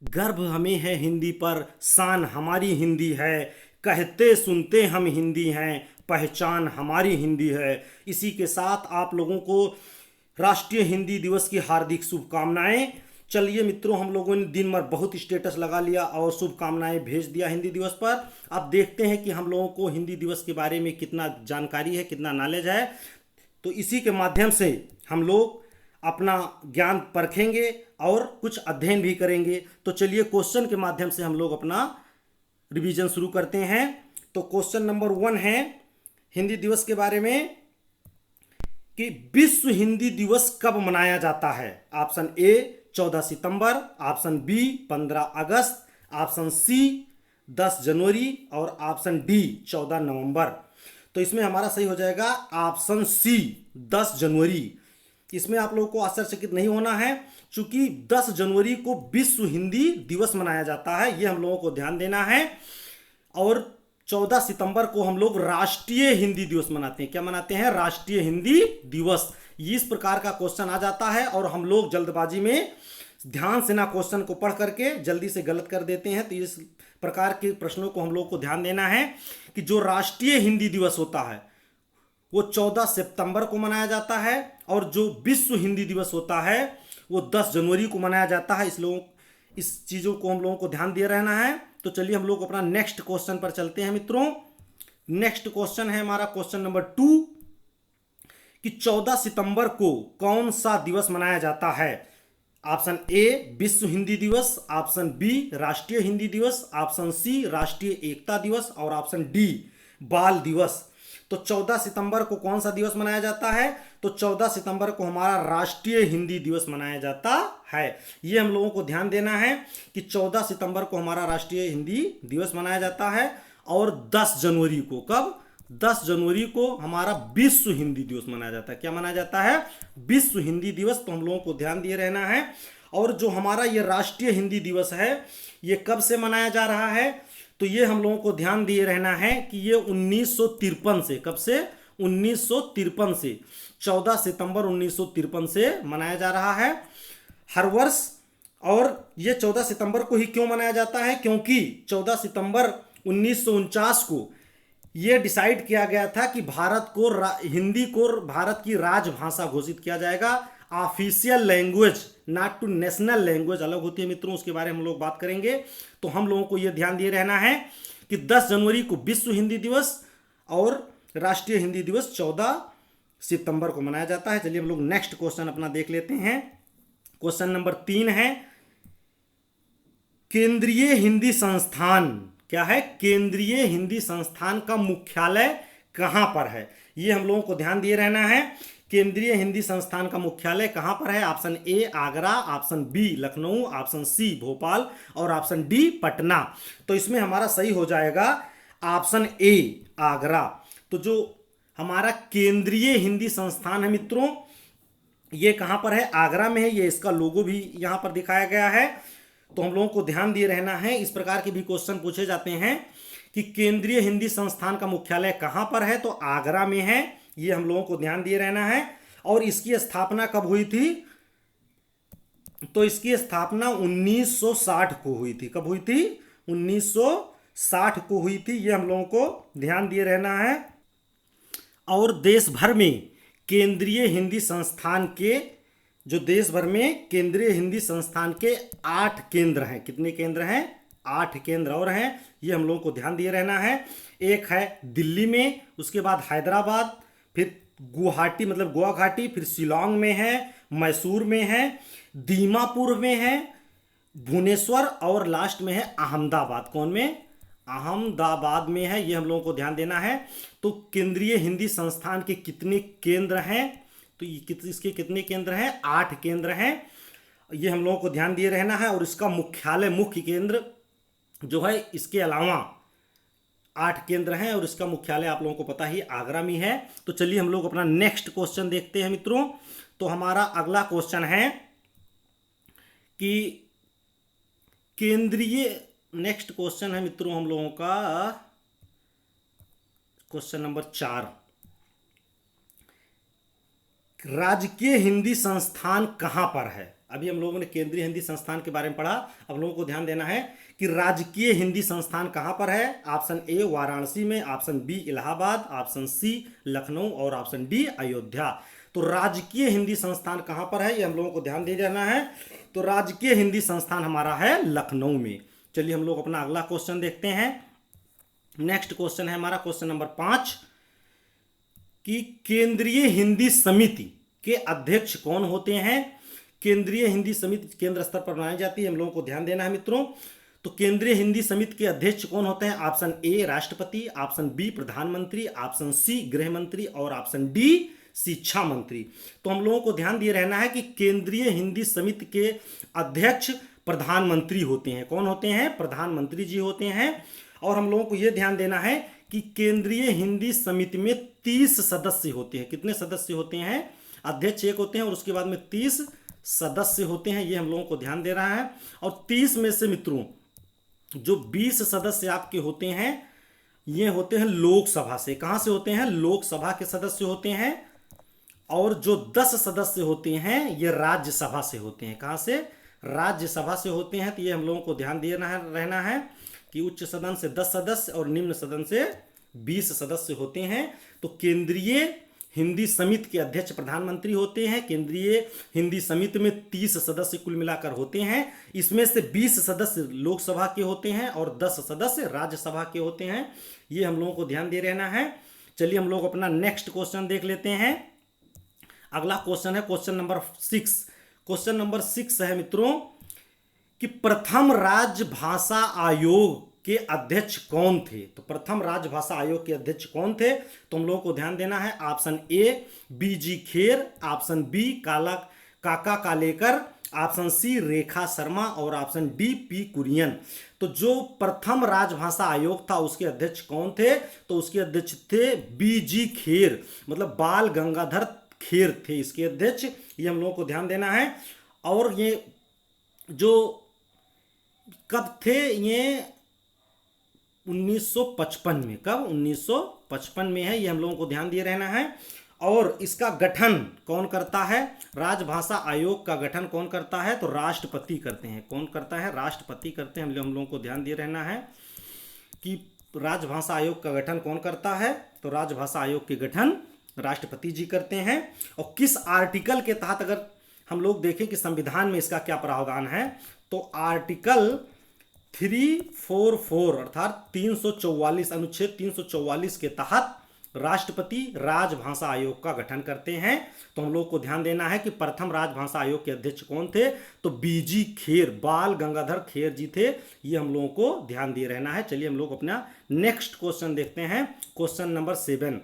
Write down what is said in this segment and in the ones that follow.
गर्व हमें है हिंदी पर, शान हमारी हिंदी है। कहते सुनते हम हिंदी हैं, पहचान हमारी हिंदी है। इसी के साथ आप लोगों को राष्ट्रीय हिंदी दिवस की हार्दिक शुभकामनाएं। चलिए मित्रों, हम लोगों ने दिन भर बहुत स्टेटस लगा लिया और शुभकामनाएं भेज दिया हिंदी दिवस पर। अब देखते हैं कि हम लोगों को हिंदी दिवस के बारे में कितना जानकारी है, कितना नॉलेज है। तो इसी के माध्यम से हम लोग अपना ज्ञान परखेंगे और कुछ अध्ययन भी करेंगे। तो चलिए क्वेश्चन के माध्यम से हम लोग अपना रिवीजन शुरू करते हैं। तो क्वेश्चन नंबर 1 है हिंदी दिवस के बारे में कि विश्व हिंदी दिवस कब मनाया जाता है। ऑप्शन ए 14 सितंबर, ऑप्शन बी 15 अगस्त, ऑप्शन सी 10 जनवरी और ऑप्शन डी 14 नवंबर। तो इसमें हमारा सही हो जाएगा ऑप्शन सी 10 जनवरी। इसमें आप लोगों को आश्चर्यचकित नहीं होना है, क्योंकि 10 जनवरी को विश्व हिंदी दिवस मनाया जाता है, ये हम लोगों को ध्यान देना है। और 14 सितंबर को हम लोग राष्ट्रीय हिंदी दिवस मनाते हैं। क्या मनाते हैं? राष्ट्रीय हिंदी दिवस। इस प्रकार का क्वेश्चन आ जाता है और हम लोग जल्दबाजी में ध्यान से ना क्वेश्चन को पढ़ करके जल्दी से गलत कर देते हैं। तो इस प्रकार के प्रश्नों को हम लोग को ध्यान देना है कि जो राष्ट्रीय हिंदी दिवस होता है वो 14 सितंबर को मनाया जाता है और जो विश्व हिंदी दिवस होता है वो 10 जनवरी को मनाया जाता है। इस चीज़ों को हम लोगों को ध्यान दिए रहना है। तो चलिए हम लोग अपना नेक्स्ट क्वेश्चन पर चलते हैं मित्रों। नेक्स्ट क्वेश्चन है हमारा क्वेश्चन नंबर 2 कि 14 सितंबर को कौन सा दिवस मनाया जाता है। ऑप्शन ए विश्व हिंदी दिवस, ऑप्शन बी राष्ट्रीय हिंदी दिवस, ऑप्शन सी राष्ट्रीय एकता दिवस और ऑप्शन डी बाल दिवस। तो 14 सितंबर को कौन सा दिवस मनाया जाता है? तो 14 सितंबर को हमारा राष्ट्रीय हिंदी दिवस मनाया जाता है। ये हम लोगों को ध्यान देना है कि 14 सितंबर को हमारा राष्ट्रीय हिंदी दिवस मनाया जाता है। और 10 जनवरी को, कब? 10 जनवरी को हमारा विश्व हिंदी दिवस मनाया जाता है। क्या मनाया जाता है? विश्व हिंदी दिवस। तो हम लोगों को ध्यान दिए रहना है। और जो हमारा ये राष्ट्रीय हिंदी दिवस है ये कब से मनाया जा रहा है? तो ये हम लोगों को ध्यान दिए रहना है कि ये 1953 से, कब से? 1953 से, 14 सितंबर 1953 से मनाया जा रहा है हर वर्ष। और ये 14 सितंबर को ही क्यों मनाया जाता है? क्योंकि 14 सितंबर 1949 को ये डिसाइड किया गया था कि भारत को हिंदी को भारत की राजभाषा घोषित किया जाएगा। Official language, not to national language अलग होती है मित्रों, उसके बारे में हम लोग बात करेंगे। तो हम लोगों को यह ध्यान दिए रहना है कि 10 जनवरी को विश्व हिंदी दिवस और राष्ट्रीय हिंदी दिवस 14 सितंबर को मनाया जाता है। चलिए हम लोग नेक्स्ट क्वेश्चन अपना देख लेते हैं। क्वेश्चन नंबर 3 है केंद्रीय हिंदी संस्थान, क्या है? केंद्रीय हिंदी संस्थान का मुख्यालय कहां पर है? ये हम लोगों को ध्यान दिए रहना है। केंद्रीय हिंदी संस्थान का मुख्यालय कहां पर है? Option A Agra, option B Lucknow, option C Bhopal और ऑप्शन डी पटना। तो इसमें हमारा सही हो जाएगा ऑप्शन ए आगरा। तो जो हमारा केंद्रीय हिंदी संस्थान है मित्रों ये कहां पर है? आगरा में है। ये इसका लोगो भी यहां पर दिखाया गया है। तो हम लोगों को ध्यान दिए रहना है। इस प्रकार के भी क्वेश्चन पूछे जाते हैं कि केंद्रीय हिंदी संस्थान का मुख्यालय कहां पर है? तो आगरा में है। ये हम लोगों को ध्यान दिए रहना है। और इसकी स्थापना कब हुई थी? तो इसकी स्थापना 1960 को हुई थी। कब हुई थी? 1960 को हुई थी। ये हम लोगों को ध्यान दिए रहना है। और देश भर में केंद्रीय हिंदी संस्थान के जो देश भर में केंद्रीय हिंदी संस्थान के 8 केंद्र हैं। कितने केंद्र हैं? 8 केंद्र और हैं। ये हम लोगों को ध्यान दिए रहना है। एक है दिल्ली में, उसके बाद हैदराबाद, फिर गुवाहाटी मतलब गोवा घाटी, फिर शिलोंग में है, मैसूर में है, दीमापुर में है, भुवनेश्वर और लास्ट में है अहमदाबाद। कौन में? अहमदाबाद में है। ये हम लोगों को ध्यान देना है। तो केंद्रीय हिंदी संस्थान के कितने केंद्र हैं? तो इसके कितने केंद्र हैं? 8 केंद्र हैं। ये हम लोगों को ध्यान दिए रहना है। और इसका मुख्यालय, मुख्य केंद्र जो है, इसके अलावा 8 केंद्र हैं और इसका मुख्यालय आप लोगों को पता ही आगरा में है। तो चलिए हम लोग अपना नेक्स्ट क्वेश्चन देखते हैं मित्रों। तो हमारा अगला क्वेश्चन है कि केंद्रीय, नेक्स्ट क्वेश्चन है मित्रों हम लोगों का क्वेश्चन नंबर 4, राजकीय हिंदी संस्थान कहां पर है? अभी हम लोगों ने केंद्रीय हिंदी संस्थान के बारे में पढ़ा। अब हम लोगों को ध्यान देना है कि राजकीय हिंदी संस्थान कहाँ पर है। ऑप्शन ए वाराणसी में, option B Allahabad, option C Lucknow और ऑप्शन डी अयोध्या। तो राजकीय हिंदी संस्थान कहाँ पर है, ये हम लोगों को ध्यान दे देना है। तो राजकीय हिंदी संस्थान हमारा है लखनऊ में। चलिए हम लोग अपना अगला क्वेश्चन देखते हैं। नेक्स्ट क्वेश्चन है हमारा क्वेश्चन नंबर 5 कि केंद्रीय हिंदी समिति के अध्यक्ष कौन होते हैं। केंद्रीय हिंदी समिति केंद्र स्तर पर बनाई जाती है, हम लोगों को ध्यान देना है मित्रों। तो केंद्रीय हिंदी समिति के अध्यक्ष कौन होते हैं। ऑप्शन ए राष्ट्रपति, ऑप्शन बी प्रधानमंत्री, ऑप्शन सी गृह मंत्री और ऑप्शन डी शिक्षा मंत्री। तो हम लोगों को ध्यान दिए रहना है कि केंद्रीय हिंदी समिति के अध्यक्ष प्रधानमंत्री होते हैं। कौन होते हैं, प्रधानमंत्री जी होते हैं। और हम लोगों को यह ध्यान देना है कि केंद्रीय हिंदी समिति में 30 सदस्य होते हैं। कितने सदस्य होते हैं, अध्यक्ष एक होते हैं और उसके बाद में 30 सदस्य होते हैं, ये हम लोगों को ध्यान दे रहा है। और 30 में से मित्रों जो 20 सदस्य आपके होते हैं ये होते हैं लोकसभा से। कहां से होते हैं, लोकसभा के सदस्य होते हैं। और जो 10 सदस्य होते हैं ये राज्यसभा से होते हैं। कहां से, राज्यसभा से होते हैं। तो ये हम लोगों को ध्यान देना है रहना है कि उच्च सदन से 10 सदस्य और निम्न सदन से 20 सदस्य होते हैं। तो केंद्रीय हिंदी समिति के अध्यक्ष प्रधानमंत्री होते हैं। केंद्रीय हिंदी समिति में 30 सदस्य कुल मिलाकर होते हैं। इसमें से 20 सदस्य लोकसभा के होते हैं और 10 सदस्य राज्यसभा के होते हैं। ये हम लोगों को ध्यान दे रहना है। चलिए हम लोग अपना नेक्स्ट क्वेश्चन देख लेते हैं। अगला क्वेश्चन है क्वेश्चन नंबर 6। क्वेश्चन नंबर 6 है मित्रों कि प्रथम राजभाषा आयोग के अध्यक्ष कौन थे। तो प्रथम राजभाषा आयोग के अध्यक्ष कौन थे, तो हम लोगों को ध्यान देना है। Option A B G Kher, option B Kaka Kalelkar, option C Rekha Sharma और ऑप्शन डी पी कुरियन। तो जो प्रथम राजभाषा आयोग था उसके अध्यक्ष कौन थे, तो उसके अध्यक्ष थे बीजी खेर, मतलब बाल गंगाधर खेर थे इसके अध्यक्ष। ये हम लोगों को ध्यान देना है। और ये जो कब थे, ये 1955 में। कब, 1955 में है। ये हम लोगों को ध्यान दिए रहना है। और इसका गठन कौन करता है, राजभाषा आयोग का गठन कौन करता है, तो राष्ट्रपति करते हैं। कौन करता है, राष्ट्रपति करते हैं। हम लोगों को ध्यान दिए रहना है कि राजभाषा आयोग का गठन कौन करता है, तो राजभाषा आयोग के गठन राष्ट्रपति जी करते हैं। और किस आर्टिकल के तहत अगर हम लोग देखें कि संविधान में इसका क्या प्रावधान है, तो आर्टिकल 344 अर्थात 344 अनुच्छेद 344 के तहत राष्ट्रपति राजभाषा आयोग का गठन करते हैं। तो हम लोग को ध्यान देना है कि प्रथम राजभाषा आयोग के अध्यक्ष कौन थे, तो बीजी खेर, बाल गंगाधर खेर जी थे। ये हम लोगों को ध्यान दिए रहना है। चलिए हम लोग अपना नेक्स्ट क्वेश्चन देखते हैं। Question number 7।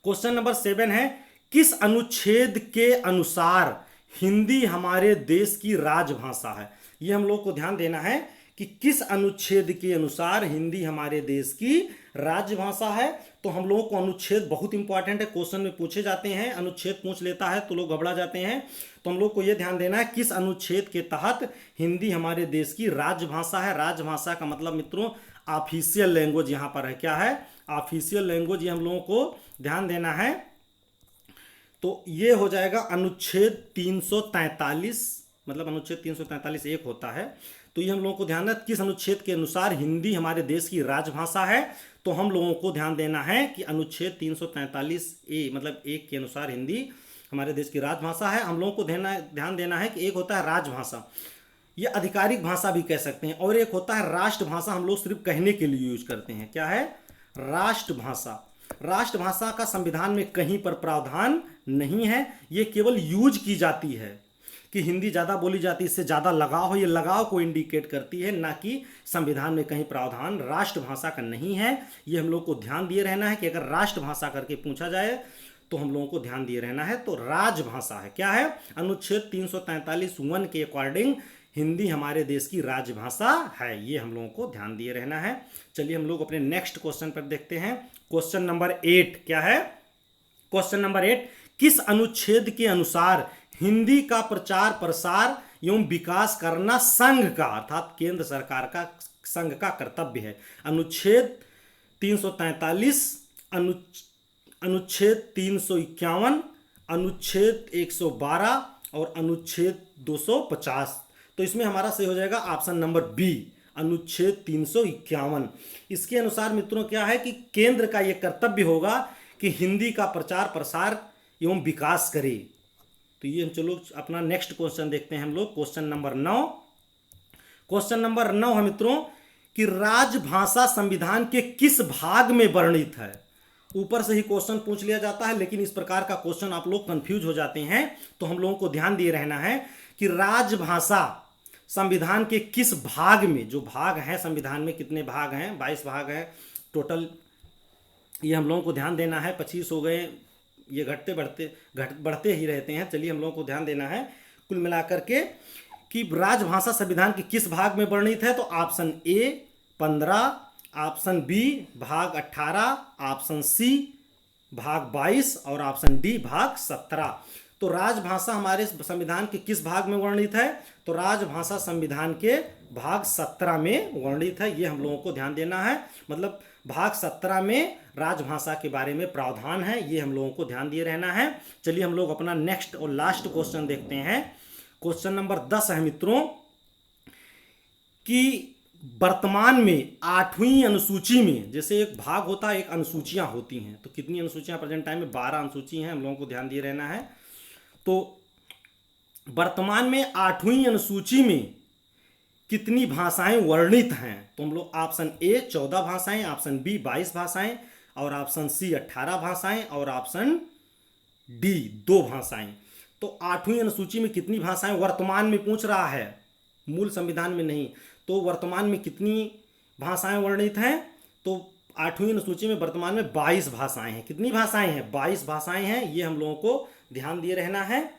क्वेश्चन नंबर 7 है किस अनुच्छेद के अनुसार हिंदी हमारे देश की राजभाषा है। ये हम लोग को ध्यान देना है कि किस अनुच्छेद के अनुसार हिंदी हमारे देश की राजभाषा है। तो हम लोगों को अनुच्छेद बहुत इंपॉर्टेंट है, क्वेश्चन में पूछे जाते हैं। अनुच्छेद पूछ लेता है तो लोग घबरा जाते हैं। तो हम लोग को यह ध्यान देना है किस अनुच्छेद के तहत हिंदी हमारे देश की राजभाषा है। राजभाषा का मतलब मित्रों ऑफिशियल लैंग्वेज यहाँ पर है। क्या है, ऑफिशियल लैंग्वेज। ये हम लोगों को ध्यान देना है। तो ये हो जाएगा अनुच्छेद 343, मतलब अनुच्छेद 343 एक होता है। तो ये हम लोगों को ध्यान है किस अनुच्छेद के अनुसार हिंदी हमारे देश की राजभाषा है। तो हम लोगों को ध्यान देना है कि अनुच्छेद 343 ए मतलब एक के अनुसार हिंदी हमारे देश की राजभाषा है। हम लोगों को ध्यान देना है कि एक होता है राजभाषा, ये आधिकारिक भाषा भी कह सकते हैं, और एक होता है राष्ट्रभाषा, हम लोग सिर्फ कहने के लिए यूज करते हैं। क्या है, राष्ट्रभाषा। राष्ट्रभाषा का संविधान में कहीं पर प्रावधान नहीं है, ये केवल यूज की जाती है कि हिंदी ज़्यादा बोली जाती है, इससे ज़्यादा लगाव हो, ये लगाव को इंडिकेट करती है, ना कि संविधान में कहीं प्रावधान राष्ट्रभाषा का नहीं है। ये हम लोग को ध्यान दिए रहना है कि अगर राष्ट्रभाषा करके पूछा जाए तो हम लोगों को ध्यान दिए रहना है। तो राजभाषा है। क्या है, अनुच्छेद 343(1) के अकॉर्डिंग हिंदी हमारे देश की राजभाषा है। ये हम लोगों को ध्यान दिए रहना है। चलिए हम लोग अपने नेक्स्ट क्वेश्चन पर देखते हैं। क्वेश्चन नंबर 8 क्या है, क्वेश्चन नंबर 8 किस अनुच्छेद के अनुसार हिंदी का प्रचार प्रसार एवं विकास करना संघ का अर्थात केंद्र सरकार का संघ का कर्तव्य है। अनुच्छेद 343, अनुच्छेद 351, अनुच्छेद 112 और अनुच्छेद 250। तो इसमें हमारा सही हो जाएगा ऑप्शन नंबर बी, अनुच्छेद 351। इसके अनुसार मित्रों क्या है कि केंद्र का यह कर्तव्य होगा कि हिंदी का प्रचार प्रसार एवं विकास करे। तो ये हम चलो अपना नेक्स्ट क्वेश्चन देखते हैं हम लोग, क्वेश्चन नंबर 9। क्वेश्चन नंबर 9 है मित्रों कि राजभाषा संविधान के किस भाग में वर्णित है। ऊपर से ही क्वेश्चन पूछ लिया जाता है, लेकिन इस प्रकार का क्वेश्चन आप लोग कंफ्यूज हो जाते हैं, तो हम लोगों को ध्यान दिए रहना है कि राजभाषा संविधान के किस भाग में, जो भाग हैं संविधान में कितने भाग हैं, 22 भाग हैं टोटल, ये हम लोगों को ध्यान देना है। 25 हो गए, ये बढ़ते ही रहते हैं। चलिए हम लोगों को ध्यान देना है कुल मिलाकर के कि राजभाषा संविधान के किस भाग में वर्णित है। तो ऑप्शन ए 15, ऑप्शन बी भाग 18, ऑप्शन सी भाग 22 और ऑप्शन डी भाग 17। तो राजभाषा हमारे संविधान के किस भाग में वर्णित है। तो राजभाषा संविधान के भाग 17 में वर्णित है, ये हम लोगों को ध्यान देना है। मतलब भाग 17 में राजभाषा के बारे में प्रावधान है, ये हम लोगों को ध्यान दिए रहना है। चलिए हम लोग अपना नेक्स्ट और लास्ट क्वेश्चन देखते हैं। क्वेश्चन नंबर 10 है मित्रों कि वर्तमान में 8वीं अनुसूची में, जैसे एक भाग होता है एक अनुसूचियां होती हैं, तो कितनी अनुसूचियां प्रेजेंट टाइम में 12 अनुसूची हैं, हम लोगों को ध्यान दिए रहना है। तो वर्तमान में 8वीं अनुसूची में कितनी भाषाएं वर्णित हैं। तो हम लोग ऑप्शन ए 14 भाषाएं, ऑप्शन बी 22 भाषाएं और ऑप्शन सी 18 भाषाएं और ऑप्शन डी 2 भाषाएं। तो 8वीं अनुसूची में कितनी भाषाएं वर्तमान में पूछ रहा है, मूल संविधान में नहीं। तो वर्तमान में कितनी भाषाएं वर्णित हैं। तो 8वीं अनुसूची में वर्तमान में 22 भाषाएं हैं। कितनी भाषाएं हैं, 22 भाषाएं हैं, ये हम लोगों को ध्यान दिए रहना है।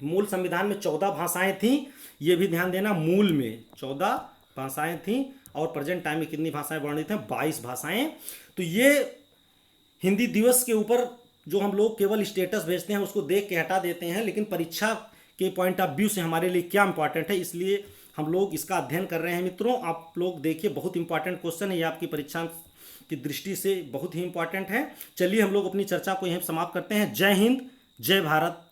मूल संविधान में 14 भाषाएं थीं, ये भी ध्यान देना, मूल में 14 भाषाएं थीं और प्रेजेंट टाइम में कितनी भाषाएं वर्णित हैं, 22 भाषाएं। तो ये हिंदी दिवस के ऊपर जो हम लोग केवल स्टेटस भेजते हैं उसको देख के हटा देते हैं, लेकिन परीक्षा के पॉइंट ऑफ व्यू से हमारे लिए क्या इंपॉर्टेंट है, इसलिए हम लोग इसका अध्ययन कर रहे हैं। मित्रों आप लोग देखिए, बहुत इंपॉर्टेंट क्वेश्चन है, ये आपकी परीक्षा की दृष्टि से बहुत ही इंपॉर्टेंट है। चलिए हम लोग अपनी चर्चा को यहीं समाप्त करते हैं। जय हिंद, जय भारत।